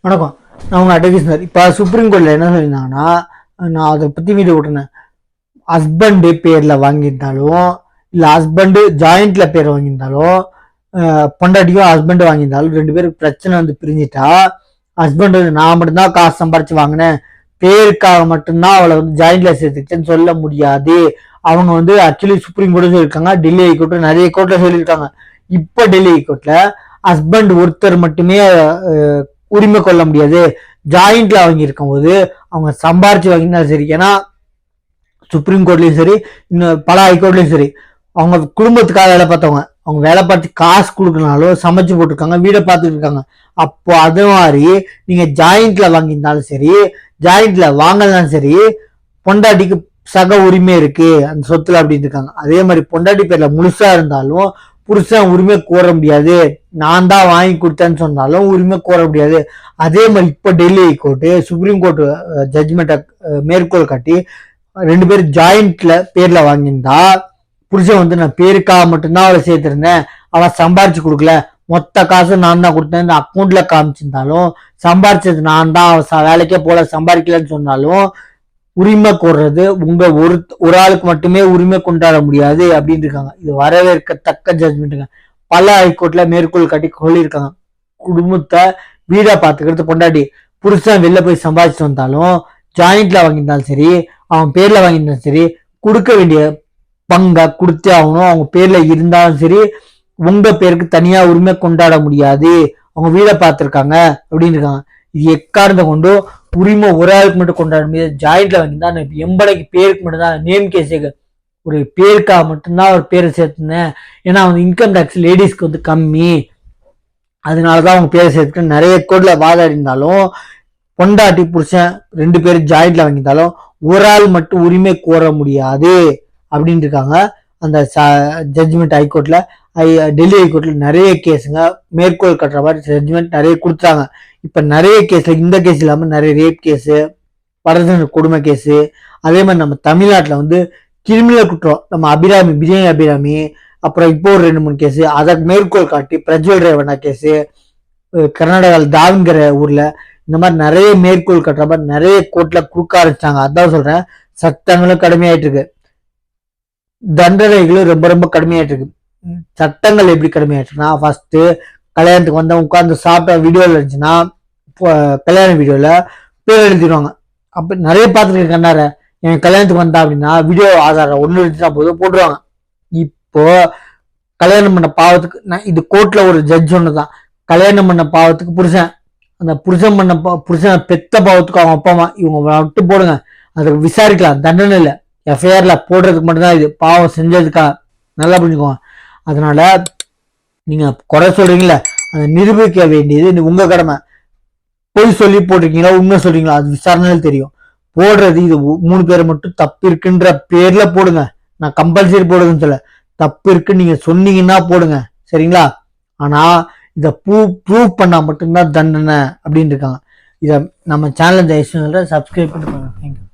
வணக்கம். நான் உங்கள் அட்வொகேட் சார். இப்போ சுப்ரீம் கோர்ட்டில் என்ன சொல்லியிருந்தாங்கன்னா, நான் அதை பற்றி வீடியோ விட்டுனேன். ஹஸ்பண்டு பேரில் வாங்கியிருந்தாலும் இல்லை ஹஸ்பண்டு ஜாயிண்டில் பேர் வாங்கியிருந்தாலும் பொண்டாட்டியும் ஹஸ்பண்டு வாங்கியிருந்தாலும் 2 பேருக்கு பிரச்சனை வந்து பிரிஞ்சிட்டா ஹஸ்பண்டு நான் மட்டும்தான் காசு சம்பாரிச்சு வாங்கினேன், பேருக்காக மட்டும்தான் அவளை வந்து ஜாயிண்டில் சேர்த்துக்கிட்டேன்னு சொல்ல முடியாது. அவங்க வந்து ஆக்சுவலி சுப்ரீம் கோர்ட்டு சொல்லியிருக்காங்க, டெல்லி ஹைகோர்ட்டு நிறைய கோர்ட்டில் சொல்லியிருக்காங்க. இப்போ டெல்லி ஹைகோர்ட்டில் ஹஸ்பண்ட் ஒருத்தர் மட்டுமே உரிமை கொள்ள முடியாது. ஜாயிண்ட்ல அவங்க இருக்கும் போது அவங்க சம்பாரிச்சு வாங்கினா சரி. ஏன்னா சுப்ரீம் கோர்ட்லயும் சரி, இன்னும் பல ஹைகோர்ட்லயும் சரி, அவங்க குடும்பத்துக்காக வேலை பார்த்தவங்க, அவங்க வேலை பார்த்து காசு கொடுக்கனாலும் சமைச்சு போட்டிருக்காங்க, வீடை பார்த்துட்டு இருக்காங்க. அப்போ அது மாதிரி நீங்க ஜாயிண்ட்ல வாங்கியிருந்தாலும் சரி, ஜாயிண்ட்ல வாங்கலாம் சரி, பொண்டாட்டிக்கு சக உரிமை இருக்கு அந்த சொத்துல அப்படின்னு இருக்காங்க. அதே மாதிரி பொண்டாட்டி பேர்ல முழுசா இருந்தாலும் புருஷன் உரிமை கோர முடியாது. நான் தான் வாங்கி கொடுத்தேன்னு சொன்னாலும் உரிமை கோர முடியாது. அதே மாதிரி இப்ப டெல்லி ஹைகோர்ட்டு சுப்ரீம் கோர்ட் ஜட்ஜ்மெண்ட்டை மேற்கோள் காட்டி 2 பேரும் ஜாயிண்ட்ல பேர்ல வாங்கியிருந்தா புருஷன் வந்து நான் பேருக்காக மட்டும்தான் அவளை சேர்த்திருந்தேன், அவன் சம்பாரிச்சு கொடுக்கல, மொத்த காசு நான் தான் கொடுத்தேன் அக்கௌண்ட்ல காமிச்சிருந்தாலும், சம்பாரிச்சது நான் தான், அவன் வேலைக்கே போல சம்பாதிக்கலன்னு சொன்னாலும் உரிமை கோர்றது உங்க ஒரு ஆளுக்கு மட்டுமே உரிமை கொண்டாட முடியாது அப்படின்னு இருக்காங்க. இது வரவேற்கத்தக்க ஜட்ஜ்மெண்ட்டுங்க. பல ஹைகோர்ட்ல மேற்கோள் காட்டி சொல்லியிருக்காங்க. குடும்பத்தை வீடா பாத்துக்கிறது பொண்டாட்டி. புருஷன் வெளில போய் சம்பாதிச்சுட்டு வந்தாலும் ஜாயிண்ட்ல வாங்கியிருந்தாலும் சரி, அவன் பேர்ல வாங்கியிருந்தாலும் சரி, கொடுக்க வேண்டிய பங்கை கொடுத்தே ஆகணும். அவங்க பேர்ல இருந்தாலும் சரி, உங்க பேருக்கு தனியா உரிமை கொண்டாட முடியாது, அவங்க வீடை பார்த்துருக்காங்க அப்படின்னு இருக்காங்க. இது எக்காரணத்தை கொண்டு உரிமை ஒரு ஆளுக்கு மட்டும் கொண்டாட முடியாது. ஜாயிண்ட்ல வாங்கியிருந்தா எம்பளைக்கு பேருக்கு மட்டும்தான் நேம் கேஸ், ஒரு பேருக்காக மட்டும்தான் ஒரு பேரை சேர்த்துனேன். ஏன்னா அவங்க இன்கம் டேக்ஸ் லேடிஸ்க்கு வந்து கம்மி, அதனாலதான் அவங்க பேரை சேர்த்துக்க நிறைய கோட்ல வாதாடிந்தாலும் பொண்டாட்டி புருஷன் 2 பேரும் ஜாயிண்ட்ல வாங்கியிருந்தாலும் ஒரு ஆள் மட்டும் உரிமை கோர முடியாது அப்படின்னு இருக்காங்க. அந்த ஜட்ஜ்மெண்ட் ஹைகோர்ட்ல டெல்லி ஹைகோர்ட்ல நிறைய கேஸுங்க மேற்கோள் கட்டுற மாதிரி ஜட்ஜ்மெண்ட் நிறைய கொடுத்தாங்க. இப்ப நிறைய கேஸ்ல இந்த கேஸ் இல்லாம நிறைய ரேப் கேஸு, வரதட்சணை கொடுமை கேஸு, அதே மாதிரி நம்ம தமிழ்நாட்டுல வந்து கிரிமினல் குற்றம், நம்ம பிரியாணி அபிராமி, அப்புறம் இப்போ ஒரு 2-3 கேஸு அதை மேற்கோள் காட்டி பிரஜ்வல் ரேவண்ணா கேஸு, கர்நாடகாவில் தாவன்கிற ஊர்ல, இந்த மாதிரி நிறைய மேற்கோள் கட்டுற மாதிரி நிறைய கோர்ட்ல கொடுக்க ஆரம்பிச்சாங்க. அதான் சொல்றேன், சட்டங்களும் கடுமையாயிட்டு இருக்கு, தண்டனைகளும் ரொம்ப ரொம்ப கடுமையாயிட்டு இருக்கு. சட்டங்கள் எப்படி கடுமையாயிட்டு இருக்குன்னா, ஃபர்ஸ்ட் கல்யாணத்துக்கு வந்தா உட்காந்து சாப்பிட்ட வீடியோல இருந்துச்சுன்னா கல்யாண வீடியோல பேர் எழுதிடுவாங்க. அப்ப நிறைய பார்த்துருக்கேன் கண்ணார, என் கல்யாணத்துக்கு வந்தா அப்படின்னா வீடியோ ஆதாரம் ஒண்ணு இருந்துச்சுன்னா போதும் போட்டுருவாங்க. இப்போ கல்யாணம் பண்ண பாவத்துக்கு இது கோர்ட்ல ஒரு ஜட்ஜ் ஒண்ணுதான், கல்யாணம் பண்ண பாவத்துக்கு புருஷன், அந்த புருஷன் பெத்த பாவத்துக்கு அவங்க அப்பா அம்மா இவங்க விட்டு போடுங்க, அதுக்கு விசாரிக்கலாம், தண்டனை இல்லை, எஃப்ஐஆர்ல போடுறதுக்கு மட்டும்தான் இது, பாவம் செஞ்சதுக்கா, நல்லா புரிஞ்சுக்கோங்க. அதனால நீங்க குறை சொல்றீங்களா, அதை நிரூபிக்க வேண்டியது உங்க கடமை. பொய் சொல்லி போட்டிருக்கீங்களா, உண்மை சொல்றீங்களா, அது விசாரணையில் தெரியும். போடுறது இது 3 பேரை மட்டும் தப்பு இருக்குன்ற பேர்ல போடுங்க. நான் கம்பல்சரி போடுதுன்னு சொல்ல, தப்பு இருக்குன்னு நீங்க சொன்னீங்கன்னா போடுங்க, சரிங்களா? ஆனா இதை ப்ரூவ் பண்ணா மட்டும்தான் தண்டனை அப்படின்னு இருக்காங்க. இதை நம்ம சேனல் சப்ஸ்கிரைப் பண்ணி பாருங்க. தேங்க்யூ.